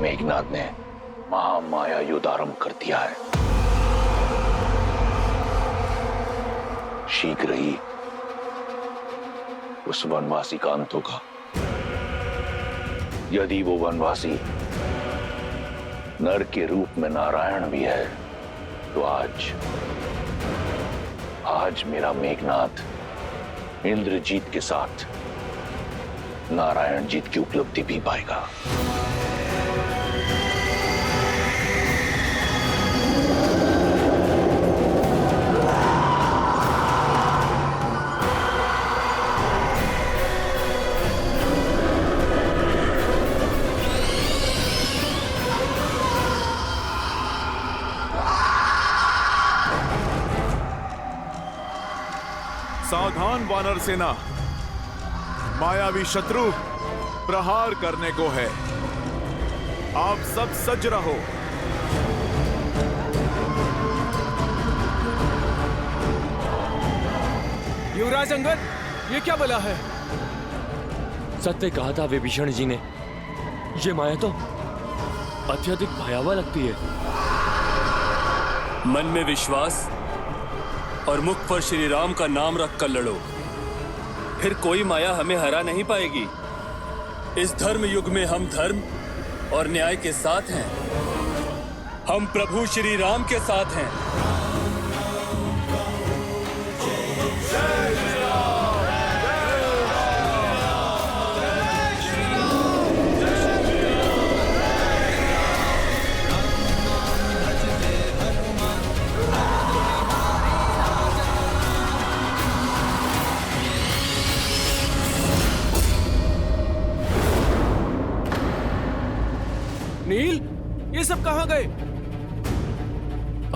मेघनाद ने महामाया युद्ध आरंभ कर दिया है। शीघ्र ही उस वनवासी का अंत होगा। यदि वो वनवासी नर के रूप में नारायण भी है तो आज मेरा मेघनाद इंद्रजीत के साथ नारायण जीत की उपलब्धि भी पाएगा। सावधान वानर सेना, मायावी शत्रु प्रहार करने को है। आप सब सज्ज रहो। युवराज अंगद, ये क्या बला है? सत्य कहा था विभीषण जी ने, ये माया तो अत्यधिक भयावह लगती है। मन में विश्वास और मुख पर श्री राम का नाम रखकर लड़ो, फिर कोई माया हमें हरा नहीं पाएगी। इस धर्म युग में हम धर्म और न्याय के साथ हैं। हम प्रभु श्री राम के साथ हैं। नील, ये सब कहां गए?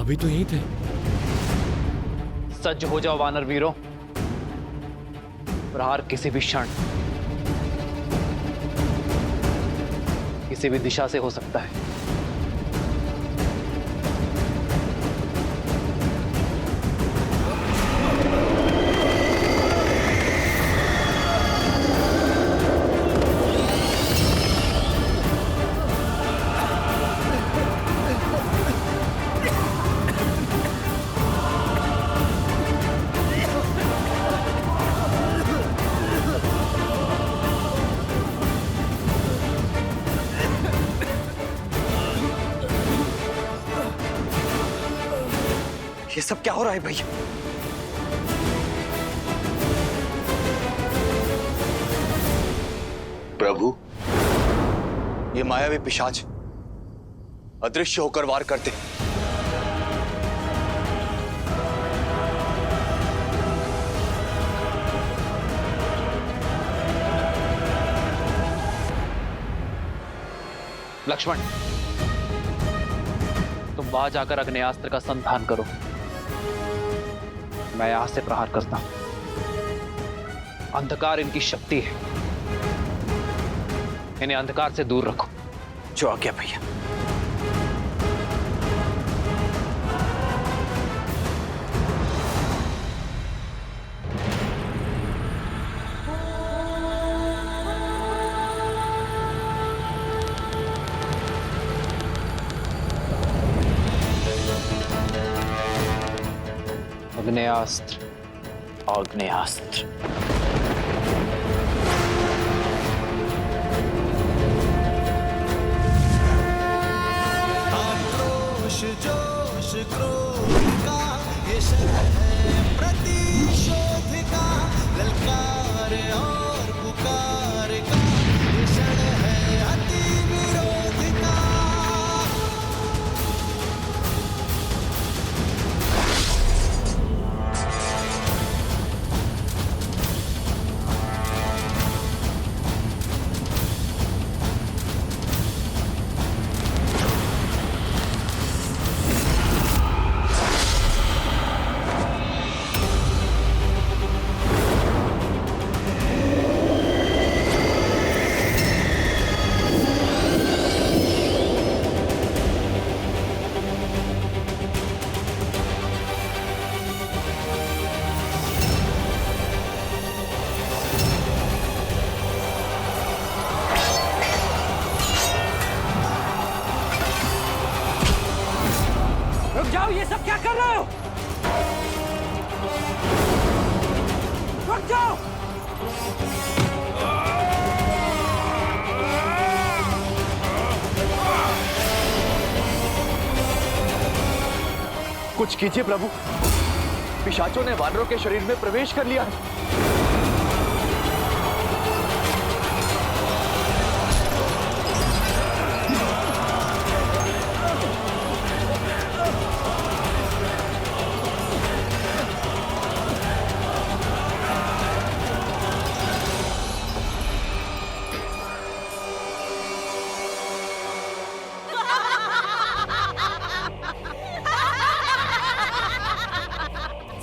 अभी तो यहीं थे। सज्ज हो जाओ वानर वीरों, प्रहार किसी भी क्षण किसी भी दिशा से हो सकता है। ये सब क्या हो रहा है भैया? प्रभु, ये मायावी पिशाच अदृश्य होकर वार करते हैं। लक्ष्मण, तुम वहां जाकर अग्नेयास्त्र का संधान करो। मैं यहां से प्रहार करता हूं। अंधकार इनकी शक्ति है, इन्हें अंधकार से दूर रखो। जो आ गया भैया। आग्नेयास्त्र, आग्नेयास्त्र। आक्रोश जोश क्रोध का ये शर है प्रतिशोध का, ललकार और पुकार का ये शर है अति विरोध का। जाओ, ये सब क्या कर रहे हो? रुक जाओ। कुछ कीजिए प्रभु, पिशाचों ने वानरों के शरीर में प्रवेश कर लिया है।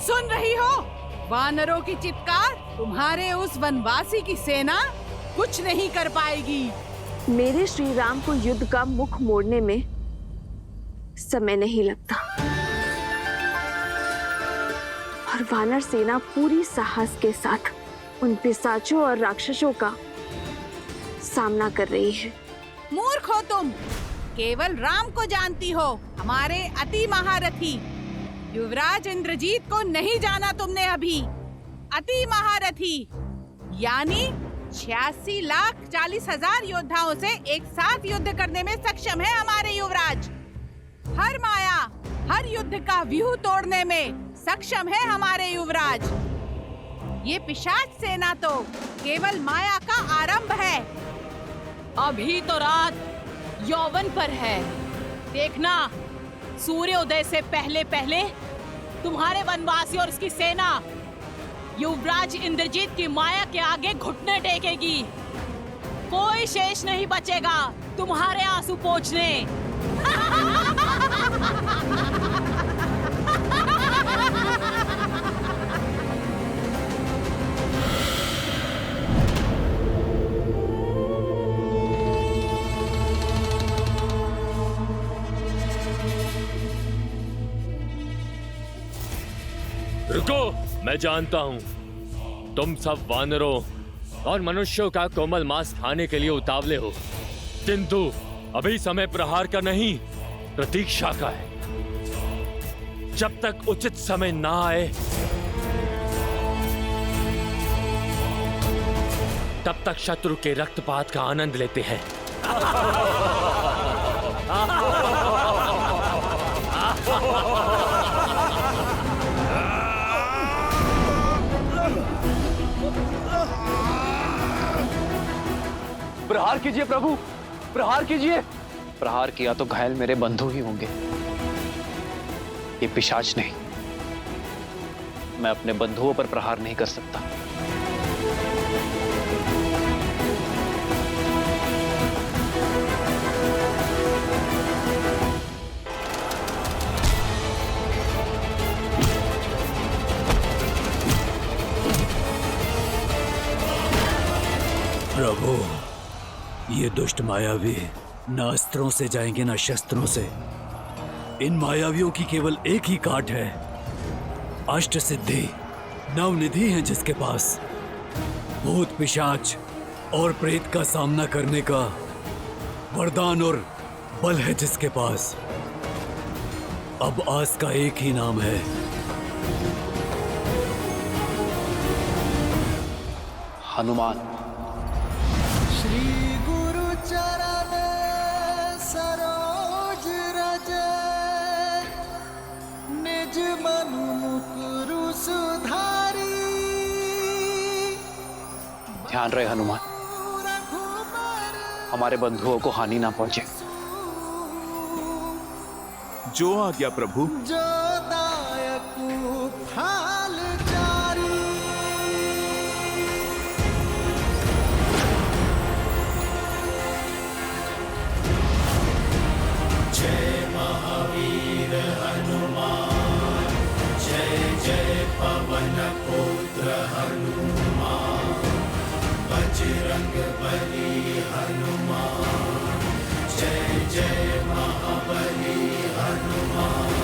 सुन रही हो वानरों की चित्कार? तुम्हारे उस वनवासी की सेना कुछ नहीं कर पाएगी। मेरे श्री राम को युद्ध का मुख मोड़ने में समय नहीं लगता और वानर सेना पूरी साहस के साथ उन पिशाचों और राक्षसों का सामना कर रही है। मूर्ख हो तुम, केवल राम को जानती हो, हमारे अति महारथी युवराज इंद्रजीत को नहीं जाना तुमने अभी। अति महारथी यानी 86,40,000 योद्धाओं से एक साथ युद्ध करने में सक्षम है हमारे युवराज। हर माया, हर युद्ध का व्यूह तोड़ने में सक्षम है हमारे युवराज। ये पिशाच सेना तो केवल माया का आरंभ है। अभी तो रात यौवन पर है, देखना सूर्योदय से पहले पहले तुम्हारे वनवासी और उसकी सेना युवराज इंद्रजीत की माया के आगे घुटने टेकेगी। कोई शेष नहीं बचेगा तुम्हारे आंसू पोंछने। रुको, मैं जानता हूं तुम सब वानरों और मनुष्यों का कोमल मांस खाने के लिए उतावले हो, किंतु अभी समय प्रहार का नहीं, प्रतीक्षा का है। जब तक उचित समय ना आए तब तक शत्रु के रक्तपात का आनंद लेते हैं। प्रहार कीजिए प्रभु, प्रहार कीजिए। प्रहार किया तो घायल मेरे बंधु ही होंगे, ये पिशाच नहीं। मैं अपने बंधुओं पर प्रहार नहीं कर सकता। प्रभु, ये दुष्ट मायावी न अस्त्रों से जाएंगे न शस्त्रों से। इन मायावियों की केवल एक ही काट है, अष्ट सिद्धि, नवनिधि है जिसके पास। भूत पिशाच और प्रेत का सामना करने का वरदान और बल है जिसके पास। अब आस का एक ही नाम है, हनुमान। श्री गुरु चरण सरोज रज, निज मनु मुकुरु सुधारी। ध्यान रहे हनुमान, हमारे बंधुओं को हानि ना पहुंचे। जो आज्ञा प्रभु। जो दायक फाल जारी। जय महावीर हनुमान, जय जय पवन पुत्र हनुमान, बजरंग बली हनुमान, जय जय महाबली हनुमान।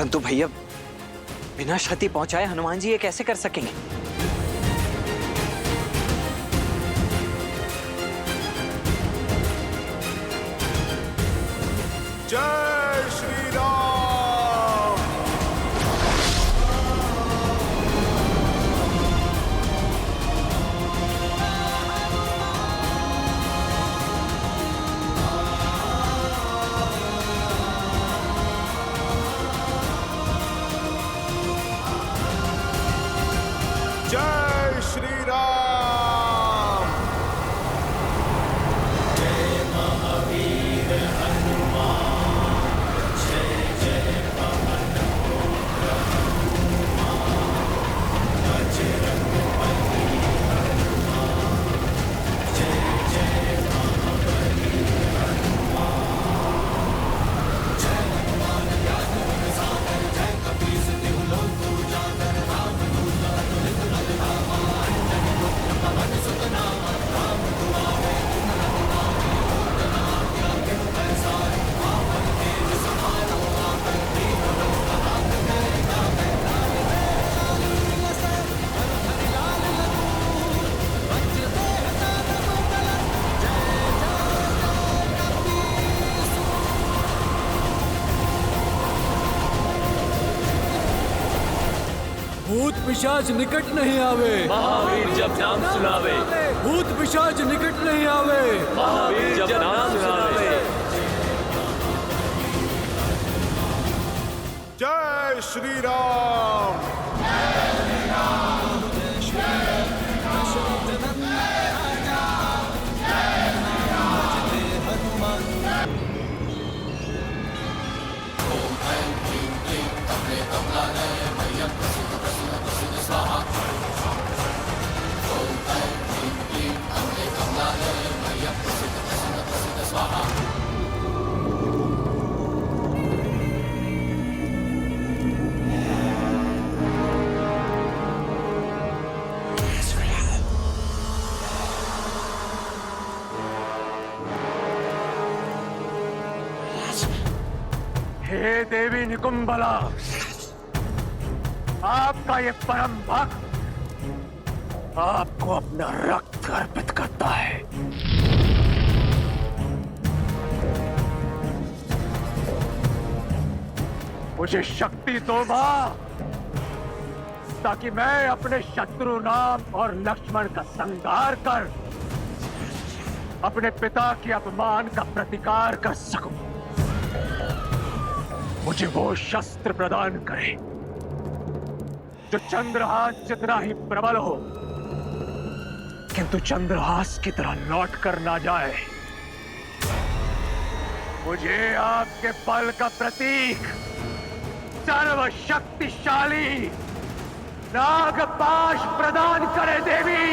परंतु भैया, बिना क्षति पहुंचाए हनुमान जी ये कैसे कर सकेंगे? जय श्री राम। जय श्री राम। जय महावीर हनुमान, जय जय पवन पुत्र हनुमान, बजरंगबली हनुमान, जय जय महाबली हनुमान, जय हनुमान ज्ञान गुण सागर, जय कपीस तिहु लोक उजागर, राम दूत अतुलित बल धामा, अंजनी पुत्र पवन सुत नामा, राम दुआरे तुम रघुनाथ, पूर्ण आज्ञा बिनु पैसार, आपन तेज समारो आपन दीन लोक हाथ में गावे, भूत पिशाच निकट नहीं आवे, महावीर जब नाम सुनावे, भूत पिशाच निकट नहीं आवे, महावीर जब नाम सुनावे। जय श्री राम। हे देवी निकुंभला, आपका ये परम भक्त आपको अपना रक्त अर्पित करता है। मुझे शक्ति दो मां, ताकि मैं अपने शत्रु राम और लक्ष्मण का संहार कर अपने पिता के अपमान का प्रतिकार कर सकूं। मुझे वो शस्त्र प्रदान करे जो चंद्रहास जितना ही प्रबल हो, किंतु चंद्रहास की तरह लौट कर ना जाए। मुझे आपके बल का प्रतीक, सर्वशक्तिशाली नागपाश प्रदान करे देवी।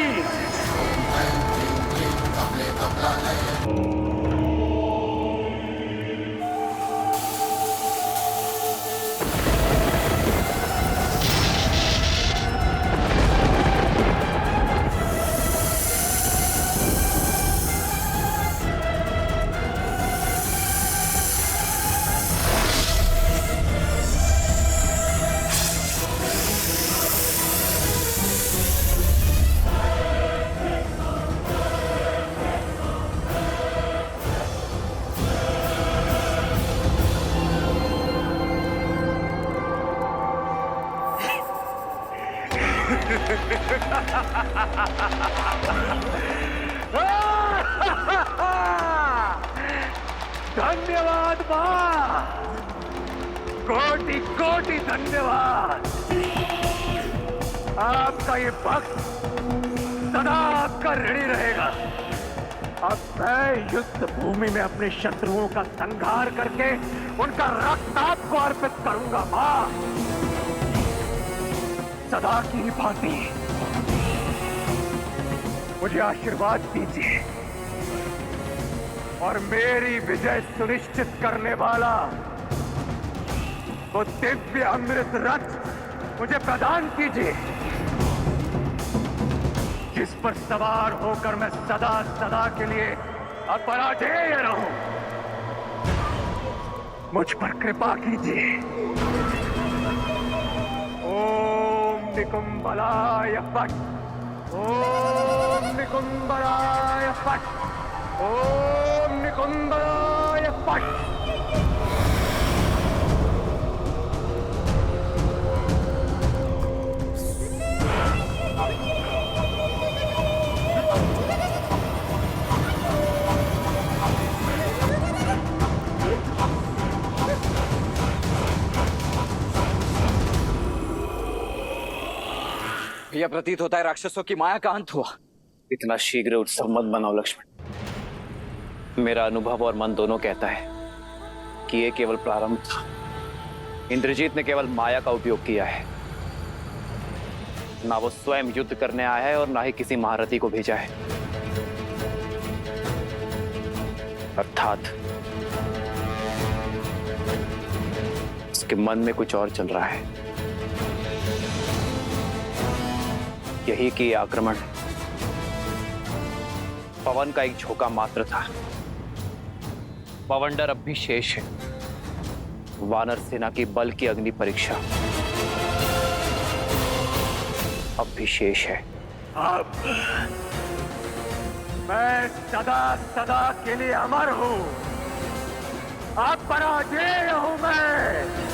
धन्यवाद मां, कोटि कोटि धन्यवाद। आपका ये भक्त सदा आपका ऋणी रहेगा। अब मैं युद्ध भूमि में अपने शत्रुओं का संहार करके उनका रक्त आपको अर्पित करूंगा मां। सदा की भांति मुझे आशीर्वाद दीजिए और मेरी विजय सुनिश्चित करने वाला वो दिव्य अमृत रथ मुझे प्रदान कीजिए, जिस पर सवार होकर मैं सदा सदा के लिए अपराजेय रहूं। मुझ पर कृपा कीजिए। ओम निकुंभलाय फट। ओम निकुंभलाय फट। ओम निकुंभलाय फट। यह प्रतीत होता है राक्षसों की माया का अंत हुआ। इतना शीघ्र उत्सव मत बनाओ लक्ष्मण। मेरा अनुभव और मन दोनों कहता है कि यह केवल प्रारंभ था। इंद्रजीत ने केवल माया का उपयोग किया है। ना वो स्वयं युद्ध करने आया है और ना ही किसी महारथी को भेजा है। अर्थात उसके मन में कुछ और चल रहा है। यही कि आक्रमण पवन का एक झोंका मात्र था। पवंडर अब भी शेष है। वानर सेना की बल की अग्नि परीक्षा अब भी शेष है। अब मैं सदा सदा के लिए अमर हूं। अब पराजय हूं मैं।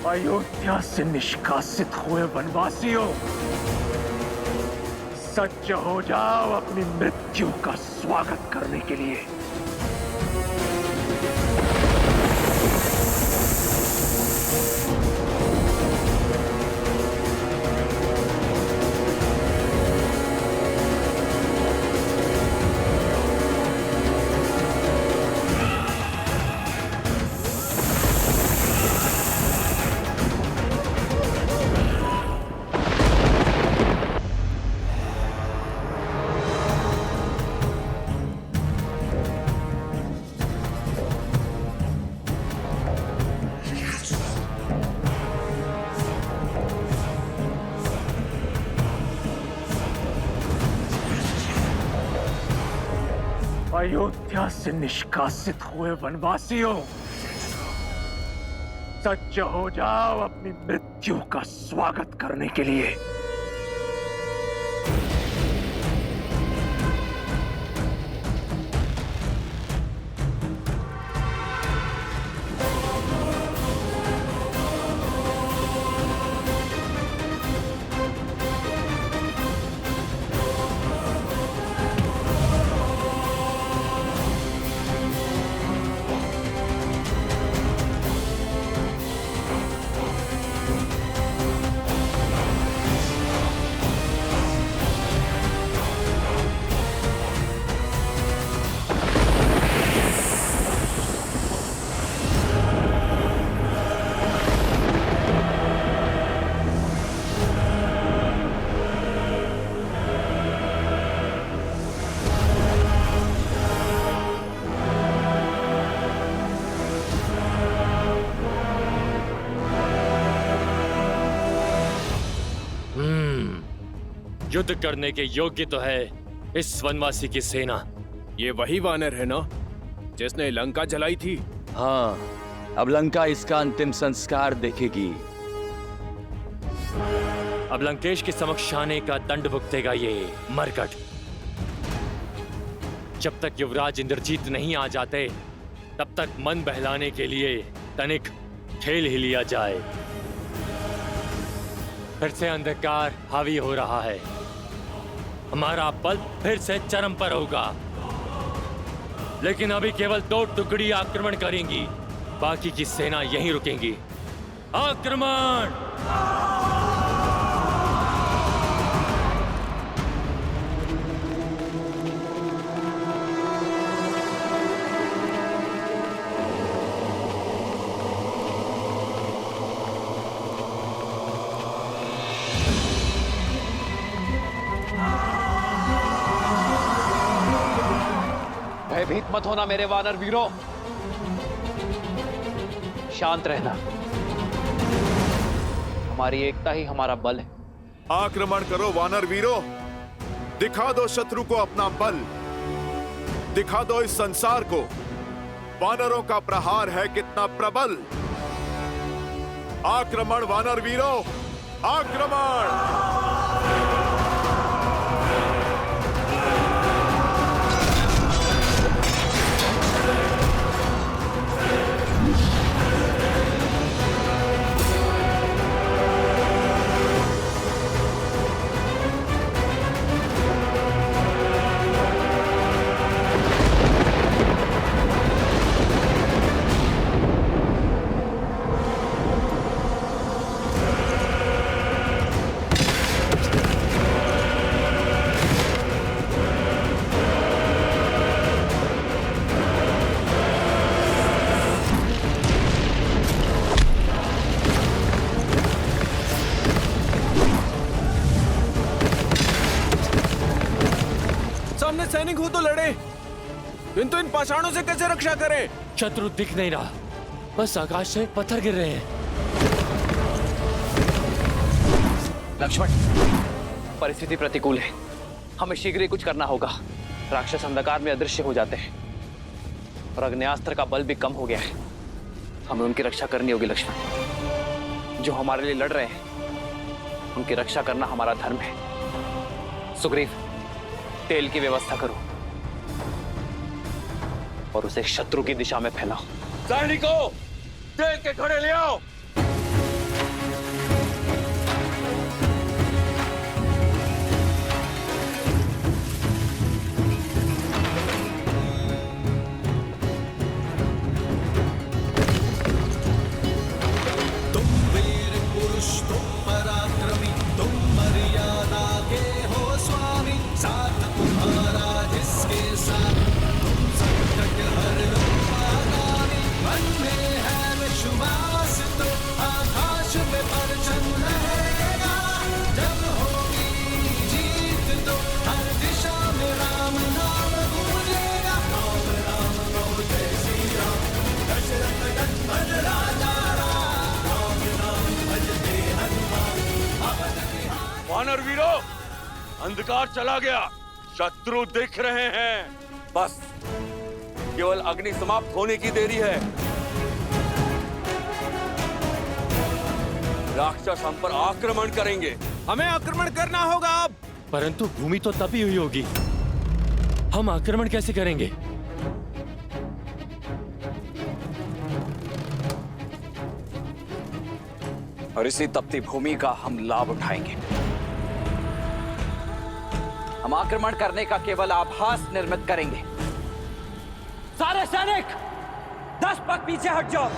अयोध्या से निष्कासित हुए वनवासियों, सज्ज हो जाओ अपनी मृत्यु का स्वागत करने के लिए। अयोध्या से निष्कासित हुए वनवासियों, सज्ज हो जाओ अपनी मृत्यु का स्वागत करने के लिए। युद्ध करने के योग्य तो है इस वनवासी की सेना। ये वही वानर है ना जिसने लंका जलाई थी? हाँ, अब लंका इसका अंतिम संस्कार देखेगी। अब लंकेश के समक्ष आने का दंड भुगतेगा ये मरकट। जब तक युवराज इंद्रजीत नहीं आ जाते तब तक मन बहलाने के लिए तनिक खेल ही लिया जाए। फिर से अंधकार हावी हो रहा है। हमारा बल फिर से चरम पर होगा। लेकिन अभी केवल 2 टुकड़ी आक्रमण करेंगी, बाकी की सेना यहीं रुकेंगी। आक्रमण! भयभीत मत होना मेरे वानर वीरों, शांत रहना। हमारी एकता ही हमारा बल है। आक्रमण करो वानर वीरों, दिखा दो शत्रु को अपना बल, दिखा दो इस संसार को वानरों का प्रहार है कितना प्रबल। आक्रमण वानर वीरों, आक्रमण! सामने सैनिक हो तो लड़े, किंतु इन पाषाणों से कैसे रक्षा करें? शत्रु दिख नहीं रहा, बस आकाश से पत्थर गिर रहे हैं। लक्ष्मण, परिस्थिति प्रतिकूल है, हमें शीघ्र ही कुछ करना होगा। राक्षस अंधकार में अदृश्य हो जाते हैं और अग्न्यास्त्र का बल भी कम हो गया है। हमें उनकी रक्षा करनी होगी लक्ष्मण। जो हमारे लिए लड़ रहे हैं उनकी रक्षा करना हमारा धर्म है। सुग्रीव, तेल की व्यवस्था करो और उसे शत्रु की दिशा में फैलाओ। सैनिकों, तेल के घड़े ले आओ। तुम वीर पुरुष, तुम पराक्रमी, तुम मर्यादा के हो स्वामी। साथ तुम्हारा जिसके साथ, तुम संकट हर लो आगामी। मन में है विश्वास तो आकाश में परचम लहरेगा। जब होगी जीत तो हर दिशा में राम नाम गूंजेगा। राम राम राम जय श्री राम, दशरथ नंदन राजा राम। राम नाम भजते हनुमान, अवध बिहारी। वानर वीरों, अंधकार चला गया, शत्रु दिख रहे हैं। बस केवल अग्नि समाप्त होने की देरी है। राक्षस हम पर आक्रमण करेंगे। हमें आक्रमण करना होगा अब। परंतु भूमि तो तभी हुई होगी, हम आक्रमण कैसे करेंगे? और इसी तपती भूमि का हम लाभ उठाएंगे। हम आक्रमण करने का केवल आभास निर्मित करेंगे। सारे सैनिक 10 पग पीछे हट जाओ।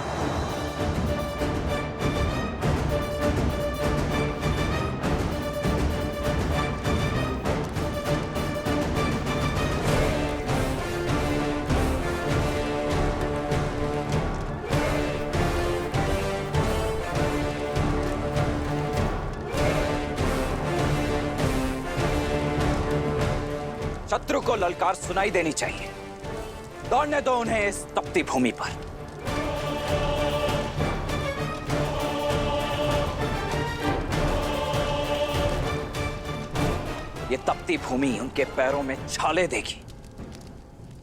शत्रु को ललकार सुनाई देनी चाहिए। दौड़ने दो उन्हें इस तपती भूमि पर। ये तपती भूमि उनके पैरों में छाले देगी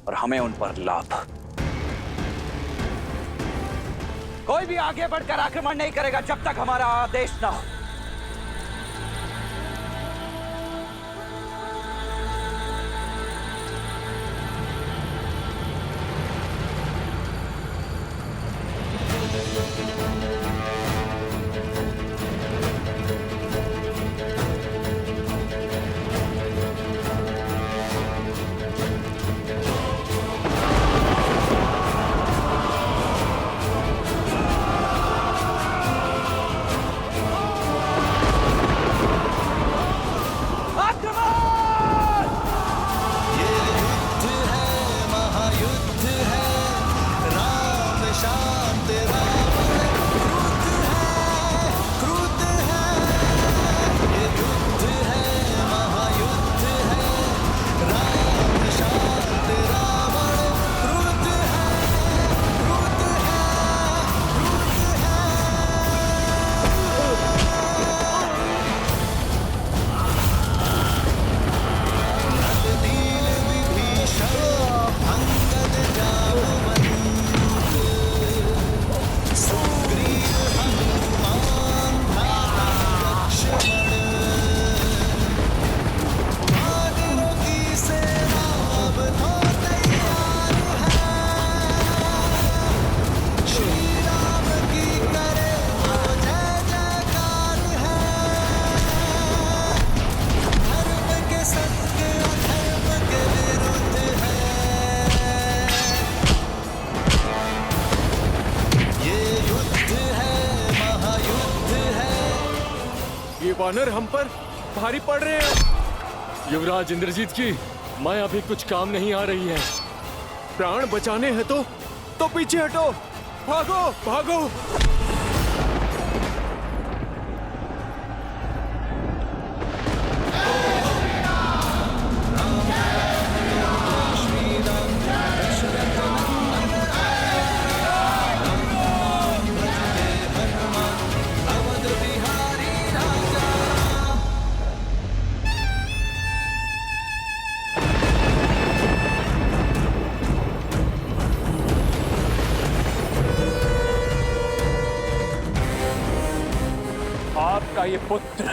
और हमें उन पर लाभ। कोई भी आगे बढ़कर आक्रमण नहीं करेगा जब तक हमारा आदेश ना हो। वानर हम पर भारी पड़ रहे हैं। युवराज इंद्रजीत की माया भी कुछ काम नहीं आ रही है। प्राण बचाने हैं तो पीछे हटो, भागो भागो। आपका ये पुत्र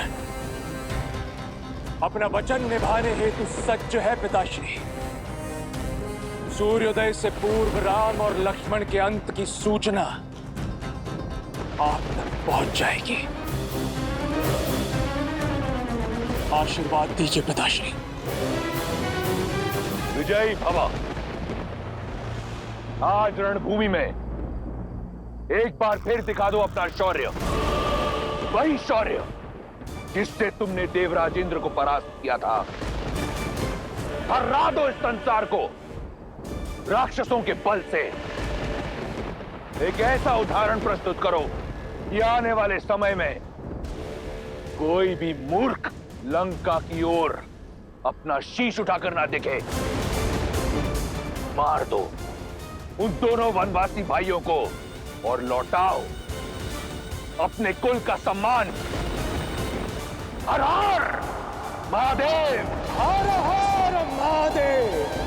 अपना वचन निभाने हेतु सज्ज है पिताश्री। सूर्योदय से पूर्व राम और लक्ष्मण के अंत की सूचना आप तक पहुंच जाएगी। आशीर्वाद दीजिए पिताश्री। विजयी भवा। आज रणभूमि में एक बार फिर दिखा दो अपना शौर्य, वही शौर्य जिससे तुमने देवराज इंद्र को परास्त किया था। हरा दो इस संसार को राक्षसों के बल से। एक ऐसा उदाहरण प्रस्तुत करो कि आने वाले समय में कोई भी मूर्ख लंका की ओर अपना शीश उठाकर ना दिखे। मार दो उन दोनों वनवासी भाइयों को और लौटाओ अपने कुल का सम्मान। हर हर महादेव, हर हर महादेव।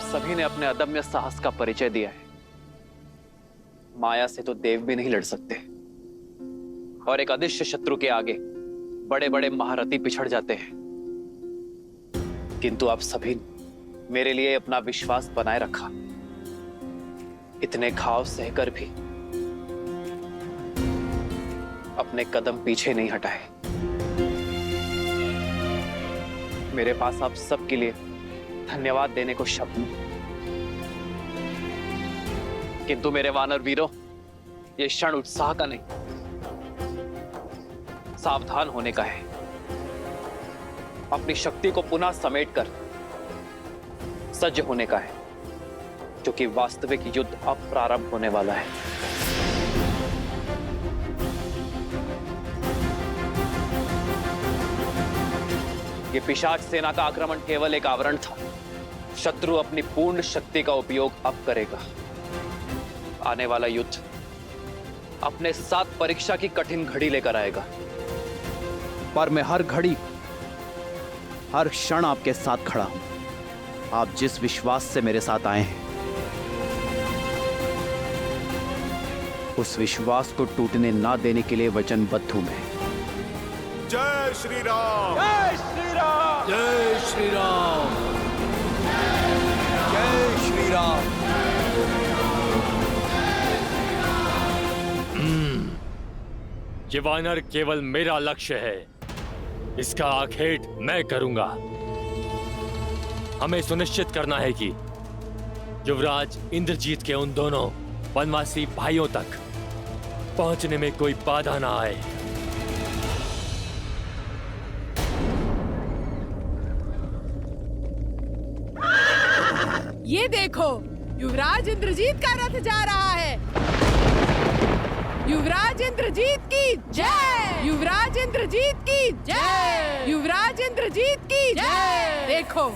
सभी ने अपने अदम्य साहस का परिचय दिया है। माया से तो देव भी नहीं लड़ सकते और एक अदृश्य शत्रु के आगे बड़े बड़े महारथी पिछड़ जाते हैं। किंतु आप सभी मेरे लिए अपना विश्वास बनाए रखा। इतने घाव सहकर भी अपने कदम पीछे नहीं हटाए। मेरे पास आप सबके लिए धन्यवाद देने को शब्द नहीं, किंतु मेरे वानर वीरों, यह क्षण उत्साह का नहीं, सावधान होने का है। अपनी शक्ति को पुनः समेटकर सज्ज होने का है, क्योंकि वास्तविक युद्ध अब प्रारंभ होने वाला है। ये पिशाच सेना का आक्रमण केवल एक आवरण था। शत्रु अपनी पूर्ण शक्ति का उपयोग अब करेगा। आने वाला युद्ध अपने साथ परीक्षा की कठिन घड़ी लेकर आएगा, पर मैं हर घड़ी हर क्षण आपके साथ खड़ा हूं। आप जिस विश्वास से मेरे साथ आए हैं, उस विश्वास को टूटने ना देने के लिए वचनबद्ध हूं मैं। जय श्री राम। जय श्री राम। जय श्री राम। जय श्री राम। ये वानर केवल मेरा लक्ष्य है, इसका आखेट मैं करूंगा। हमें सुनिश्चित करना है कि युवराज इंद्रजीत के उन दोनों वनवासी भाइयों तक पहुंचने में कोई बाधा ना आए। ये देखो, युवराज इंद्रजीत का रथ जा रहा है। युवराज इंद्रजीत की जय। युवराज इंद्रजीत की जय। युवराज इंद्रजीत की जय। देखो,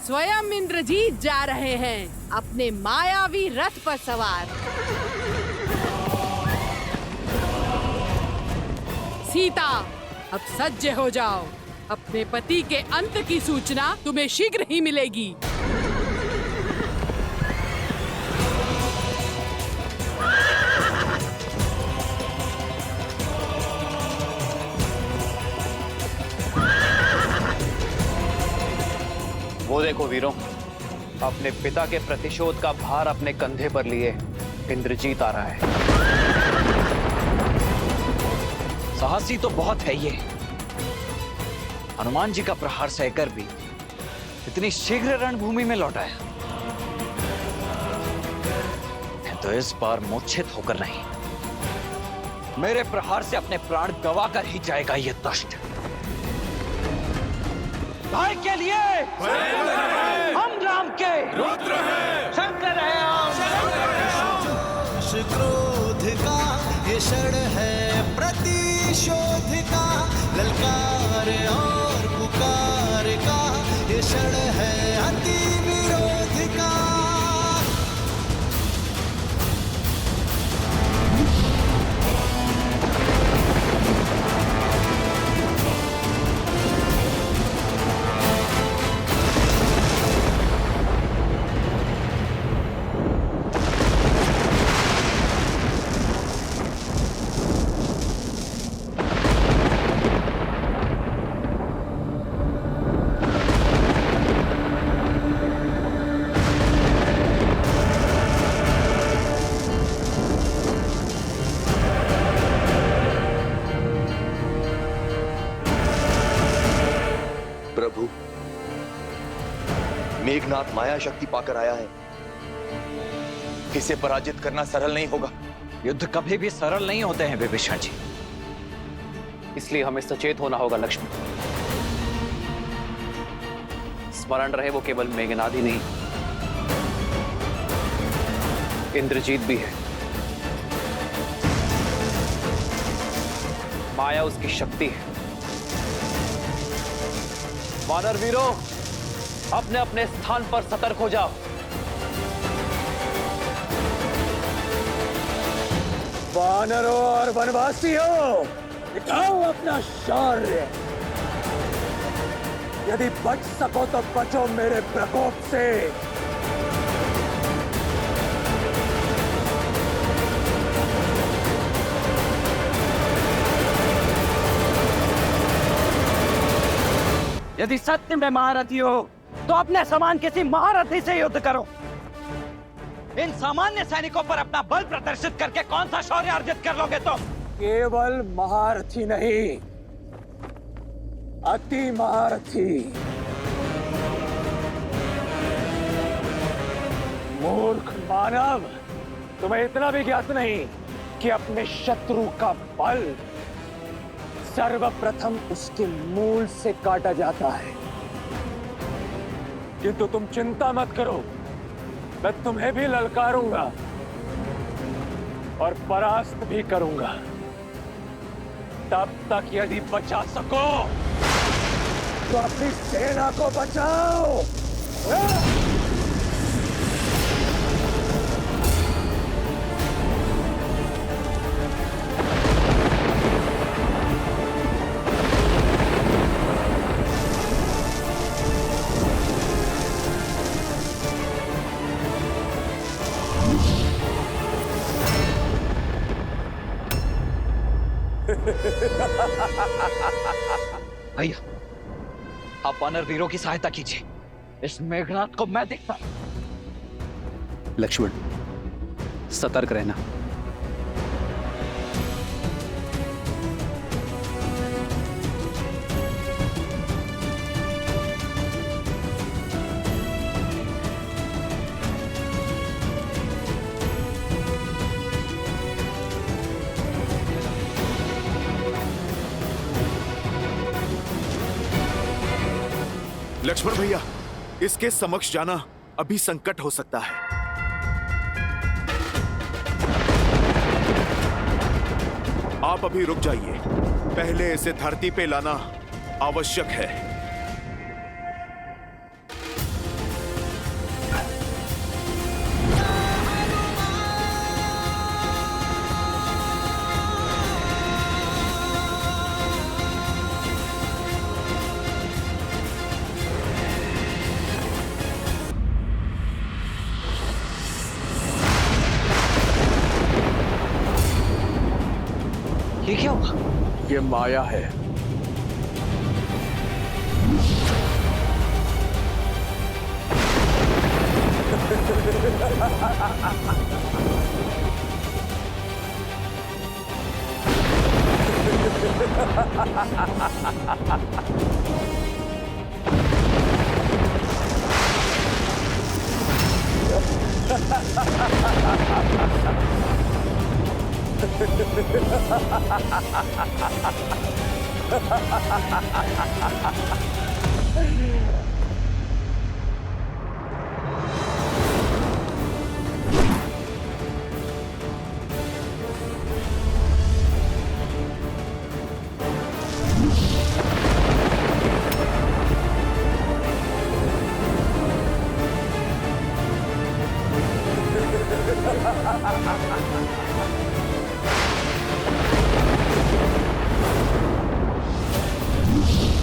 स्वयं इंद्रजीत जा रहे हैं अपने मायावी रथ पर सवार। सीता, अब सज्ज हो जाओ। अपने पति के अंत की सूचना तुम्हें शीघ्र ही मिलेगी। वो देखो वीरों, अपने पिता के प्रतिशोध का भार अपने कंधे पर लिए इंद्रजीत आ रहा है। साहसी तो बहुत है ये। हनुमान जी का प्रहार सहकर भी इतनी शीघ्र रणभूमि में लौट आया। तो इस बार मूर्छित होकर नहीं, मेरे प्रहार से अपने प्राण गवा कर ही जाएगा ये दुष्ट। भाई के लिए हम राम के रुद्र हैं, शंकर है क्रोध का ये क्षण है प्रतिशोध का, ललकार और पुकार का ये क्षण है अति विरोध का। प्रभु, मेघनाथ माया शक्ति पाकर आया है। इसे पराजित करना सरल नहीं होगा। युद्ध कभी भी सरल नहीं होते हैं विभीषण जी। इसलिए हमें सचेत होना होगा लक्ष्मण। स्मरण रहे, वो केवल मेघनाद ही नहीं, इंद्रजीत भी है। माया उसकी शक्ति है। वानर वीरों, अपने अपने स्थान पर सतर्क हो जाओ। वानरों और वनवासियों, दिखाओ अपना शौर्य। यदि बच सको तो बचो मेरे प्रकोप से। यदि सत्य में महारथी हो तो अपने समान किसी महारथी से युद्ध करो। इन सामान्य सैनिकों पर अपना बल प्रदर्शित करके कौन सा शौर्य अर्जित कर लोगे तुम? केवल महारथी नहीं, अति महारथी। मूर्ख मानव, तुम्हें इतना भी ज्ञात नहीं कि अपने शत्रु का बल सर्वप्रथम उसके मूल से काटा जाता है। किंतु तुम चिंता मत करो, मैं तुम्हें भी ललकारूंगा और परास्त भी करूंगा। तब तक यदि बचा सको तो अपनी सेना को बचाओ। भैया, आप वानर वीरों की सहायता कीजिए। इस मेघनाथ को मैं देखता हूं। लक्ष्मण, सतर्क रहना। लक्ष्मण भैया, इसके समक्ष जाना अभी संकट हो सकता है। आप अभी रुक जाइए, पहले इसे धरती पे लाना आवश्यक है। क्या हुआ? ये माया है।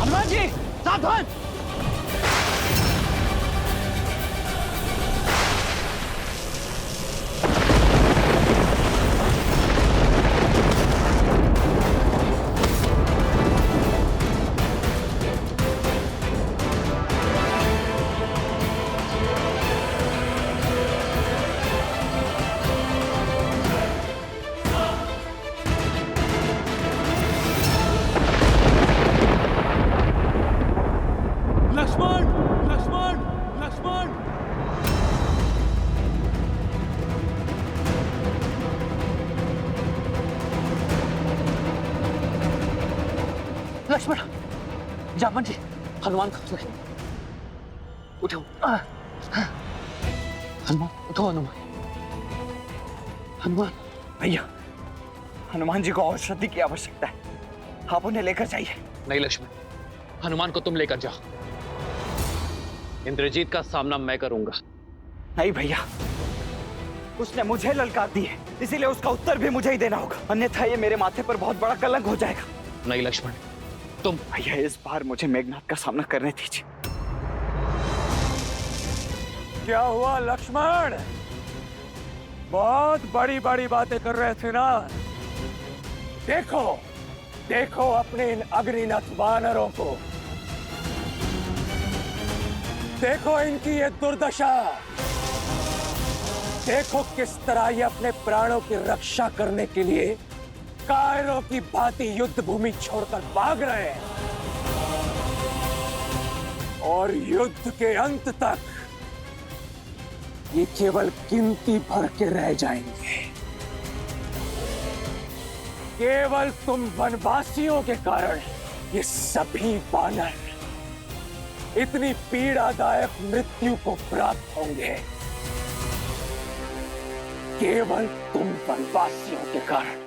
हनुमान जी सावधान! लक्ष्मण लक्ष्मण लक्ष्मण लक्ष्मण, जामवन जी, हनुमान को उठो। हनुमान उठो। हनुमान हनुमान भैया, हनुमान जी को औषधि की आवश्यकता है, आप उन्हें लेकर जाइए। नहीं लक्ष्मण, हनुमान को तुम लेकर जाओ। इंद्रजीत का सामना मैं करूंगा। नहीं भैया, उसने मुझे ललकार दी है, इसीलिए उसका उत्तर भी मुझे ही देना होगा, अन्यथा ये मेरे माथे पर बहुत बड़ा कलंक हो जाएगा। नहीं लक्ष्मण, तुम भैया इस बार मुझे मेघनाथ का सामना करने दीजिए। क्या हुआ लक्ष्मण? बहुत बड़ी बड़ी बातें कर रहे थे ना। देखो देखो अपने इन अग्निनथ वानरों को, देखो इनकी ये दुर्दशा, देखो किस तरह ये अपने प्राणों की रक्षा करने के लिए कायरों की भांति युद्ध भूमि छोड़कर भाग रहे हैं, और युद्ध के अंत तक ये केवल गिनती भर के रह जाएंगे। केवल तुम वनवासियों के कारण ये सभी वानर इतनी पीड़ादायक मृत्यु को प्राप्त होंगे, केवल तुम वनवासियों के कारण।